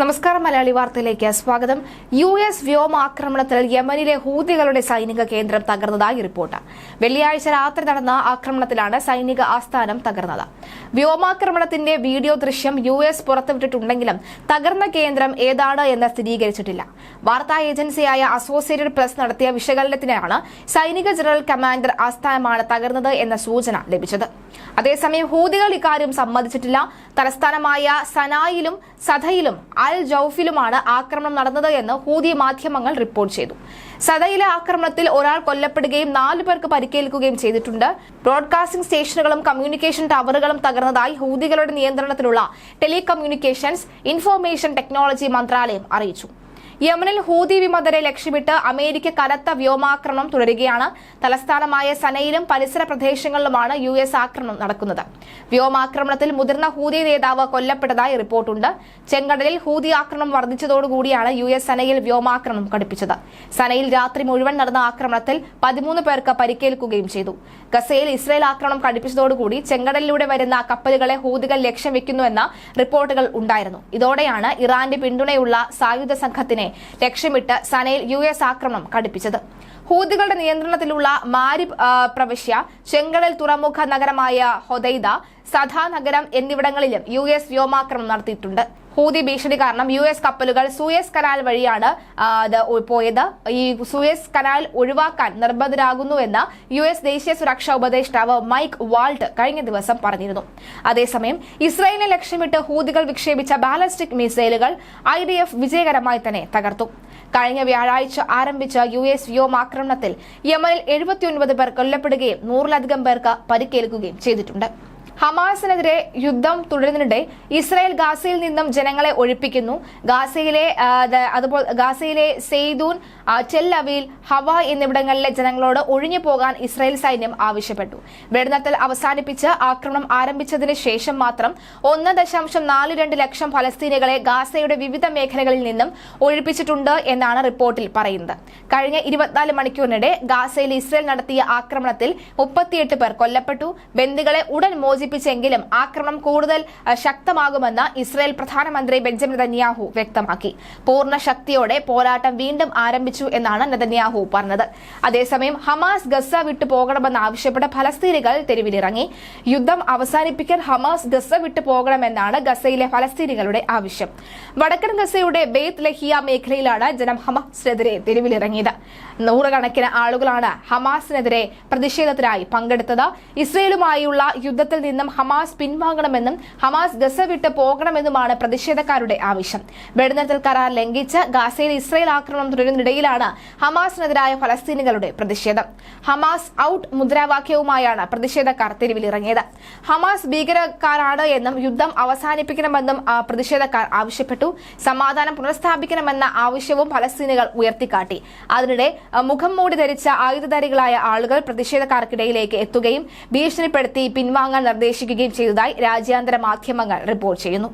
നമസ്കാരം. മലയാളി വാർത്തയിലേക്ക് സ്വാഗതം. യുഎസ് വ്യോമാക്രമണത്തിൽ യമനിലെ ഹൂതികളുടെ സൈനിക കേന്ദ്രം തകർന്നതായി റിപ്പോർട്ട്. വെള്ളിയാഴ്ച രാത്രി നടന്ന ആക്രമണത്തിലാണ് സൈനിക ആസ്ഥാനം തകർന്നത്. വ്യോമാക്രമണത്തിന്റെ വീഡിയോ ദൃശ്യം യുഎസ് പുറത്തുവിട്ടിട്ടുണ്ടെങ്കിലും തകർന്ന കേന്ദ്രം ഏതാണ് എന്ന് സ്ഥിരീകരിച്ചിട്ടില്ല. വാർത്താ ഏജൻസിയായ അസോസിയേറ്റഡ് പ്രസ് നടത്തിയ വിശകലനത്തിനാണ് സൈനിക ജനറൽ കമാൻഡർ ആസ്ഥാനമാണ് തകർന്നത് എന്ന സൂചന ലഭിച്ചത്. അതേസമയം ഹൂതികൾ ഇക്കാര്യം സമ്മതിച്ചിട്ടില്ല. തലസ്ഥാനമായ സനായിലും സദയിലും അൽ ജൌഫിലുമാണ് ആക്രമണം നടന്നത് എന്ന് ഹൂതി മാധ്യമങ്ങൾ റിപ്പോർട്ട് ചെയ്തു. സദയിലെ ആക്രമണത്തിൽ ഒരാൾ കൊല്ലപ്പെടുകയും 4 പേർക്ക് പരിക്കേൽക്കുകയും ചെയ്തിട്ടുണ്ട്. ബ്രോഡ്കാസ്റ്റിംഗ് സ്റ്റേഷനുകളും കമ്മ്യൂണിക്കേഷൻ ടവറുകളും തകർന്നതായി ഹൂതികളുടെ നിയന്ത്രണത്തിലുള്ള ടെലികമ്മ്യൂണിക്കേഷൻസ് ഇൻഫർമേഷൻ ടെക്നോളജി മന്ത്രാലയം അറിയിച്ചു. യമനിൽ ഹൂതി വിമതരെ ലക്ഷ്യമിട്ട് അമേരിക്ക കനത്ത വ്യോമാക്രമണം തുടരുകയാണ്. തലസ്ഥാനമായ സനയിലും പരിസര പ്രദേശങ്ങളിലുമാണ് യുഎസ് ആക്രമണം നടക്കുന്നത്. വ്യോമാക്രമണത്തിൽ മുതിർന്ന ഹൂതി നേതാവ് കൊല്ലപ്പെട്ടതായി റിപ്പോർട്ടുണ്ട്. ചെങ്കടലിൽ ഹൂതി ആക്രമണം വർദ്ധിച്ചതോടുകൂടിയാണ് യുഎസ് സനയിൽ വ്യോമാക്രമണം ഘടിപ്പിച്ചത്. സനയിൽ രാത്രി മുഴുവൻ നടന്ന ആക്രമണത്തിൽ 13 പേർക്ക് പരിക്കേൽക്കുകയും ചെയ്തു. ഗസയിൽ ഇസ്രയേൽ ആക്രമണം ഘടിപ്പിച്ചതോടുകൂടി ചെങ്കടലിലൂടെ വരുന്ന കപ്പലുകളെ ഹൂതികൾ ലക്ഷ്യം വെക്കുന്നുവെന്ന റിപ്പോർട്ടുകൾ ഉണ്ടായിരുന്നു. ഇതോടെയാണ് ഇറാന്റെ പിന്തുണയുള്ള സായുധ സംഘത്തിനെ ലക്ഷ്യമിട്ട് സനയിൽ യുഎസ് ആക്രമണം ഘടിപ്പിച്ചത്. ഹൂതികളുടെ നിയന്ത്രണത്തിലുള്ള മാരിബ് പ്രവിശ്യ, ചെങ്കടൽ തുറമുഖ നഗരമായ ഹൊദൈദ, സദാ നഗരം എന്നിവിടങ്ങളിലും യുഎസ് വ്യോമാക്രമണം നടത്തിയിട്ടുണ്ട്. ഹൂതി ഭീഷണി കാരണം യുഎസ് കപ്പലുകൾ സൂയസ് കനാൽ വഴിയാണ് പോയത്. ഈ സൂയസ് കനാൽ ഒഴിവാക്കാൻ നിർബന്ധരാകുന്നുവെന്ന് യുഎസ് ദേശീയ സുരക്ഷാ ഉപദേഷ്ടാവ് മൈക്ക് വാൾട്ട് കഴിഞ്ഞ ദിവസം പറഞ്ഞിരുന്നു. അതേസമയം ഇസ്രായേലിനെ ലക്ഷ്യമിട്ട് ഹൂതികൾ വിക്ഷേപിച്ച ബാലിസ്റ്റിക് മിസൈലുകൾ IDF വിജയകരമായി തന്നെ തകർത്തു. കഴിഞ്ഞ വ്യാഴാഴ്ച ആരംഭിച്ച യുഎസ് വ്യോമാക്രമണത്തിൽ യമനിൽ 79 പേർ കൊല്ലപ്പെടുകയും 100-ലധികം പേർക്ക് പരിക്കേൽക്കുകയും ചെയ്തിട്ടുണ്ട്. ഹമാസിനെതിരെ യുദ്ധം തുടരുന്നതിനിടെ ഇസ്രായേൽ ഗാസയിൽ നിന്നും ജനങ്ങളെ ഒഴിപ്പിക്കുന്നു. ഗാസയിലെ സെയ്ദൂൻ, ടെൽ അവീൽ, ഹവ എന്നിവിടങ്ങളിലെ ജനങ്ങളോട് ഒഴിഞ്ഞു പോകാൻ ഇസ്രായേൽ സൈന്യം ആവശ്യപ്പെട്ടു. വെടിനിർത്തൽ അവസാനിപ്പിച്ച് ആക്രമണം ആരംഭിച്ചതിന് ശേഷം മാത്രം 1.42 ലക്ഷം ഫലസ്തീനികളെ ഗാസയുടെ വിവിധ മേഖലകളിൽ നിന്നും ഒഴിപ്പിച്ചിട്ടുണ്ട് എന്നാണ് റിപ്പോർട്ടിൽ പറയുന്നത്. കഴിഞ്ഞ 24 മണിക്കൂറിനിടെ ഗാസയിൽ ഇസ്രായേൽ നടത്തിയ ആക്രമണത്തിൽ 38 പേർ കൊല്ലപ്പെട്ടു. ബന്ദികളെ ഉടൻ മോചിപ്പിച്ചെങ്കിലും ആക്രമണം കൂടുതൽ ശക്തമാകുമെന്ന് ഇസ്രായേൽ പ്രധാനമന്ത്രി ബെഞ്ചമിൻ നെതന്യാഹു വ്യക്തമാക്കി. പൂർണ്ണ ശക്തിയോടെ പോരാട്ടം വീണ്ടും ആരംഭിച്ചു എന്നാണ് നെതന്യാഹു പറഞ്ഞത്. അതേസമയം ഹമാസ് ഗസ വിട്ടു പോകണമെന്ന് ആവശ്യപ്പെട്ട ഫലസ്തീനികൾ തെരുവിലിറങ്ങി. യുദ്ധം അവസാനിപ്പിക്കാൻ ഹമാസ് ഗസ വിട്ടു പോകണമെന്നാണ് ഗസയിലെ ഫലസ്തീനികളുടെ ആവശ്യം. വടക്കൻ ഗസയുടെ ബെയ്ത്ത് ലഹിയ മേഖലയിലാണ് ജനം ഹമാസിനെതിരെ തെരുവിലിറങ്ങിയത്. നൂറുകണക്കിന് ആളുകളാണ് ഹമാസിനെതിരെ പ്രതിഷേധത്തിനായി പങ്കെടുത്തത്. ഇസ്രയേലുമായുള്ള യുദ്ധത്തിൽ നിന്നും ഹമാസ് പിൻവാങ്ങണമെന്നും ഹമാസ് ഗസ വിട്ട് പോകണമെന്നുമാണ് പ്രതിഷേധക്കാരുടെ ആവശ്യം. വെടിനിർത്തൽ കരാർ ലംഘിച്ച് ഗാസയിൽ ഇസ്രയേൽ ആക്രമണം തുടരുന്നതിനിടയിലാണ് ഹമാസിനെതിരായ ഫലസ്തീനികളുടെ പ്രതിഷേധം. ഹമാസ് ഔട്ട് മുദ്രാവാക്യവുമായാണ് പ്രതിഷേധക്കാർ തെരുവിലിറങ്ങിയത്. ഹമാസ് ഭീകരക്കാരാണ് എന്നും യുദ്ധം അവസാനിപ്പിക്കണമെന്നും പ്രതിഷേധക്കാർ ആവശ്യപ്പെട്ടു. സമാധാനം പുനഃസ്ഥാപിക്കണമെന്ന ആവശ്യവും ഫലസ്തീനികൾ ഉയർത്തിക്കാട്ടി. അതിനിടെ മുഖം മൂടി ധരിച്ച ആയുധധാരികളായ ആളുകൾ പ്രതിഷേധക്കാർക്കിടയിലേക്ക് എത്തുകയും ഭീഷണിപ്പെടുത്തി പിൻവാങ്ങാൻ നിർദ്ദേശിക്കുകയും ചെയ്തതായി രാജ്യാന്തര മാധ്യമങ്ങൾ റിപ്പോർട്ട് ചെയ്യുന്നു.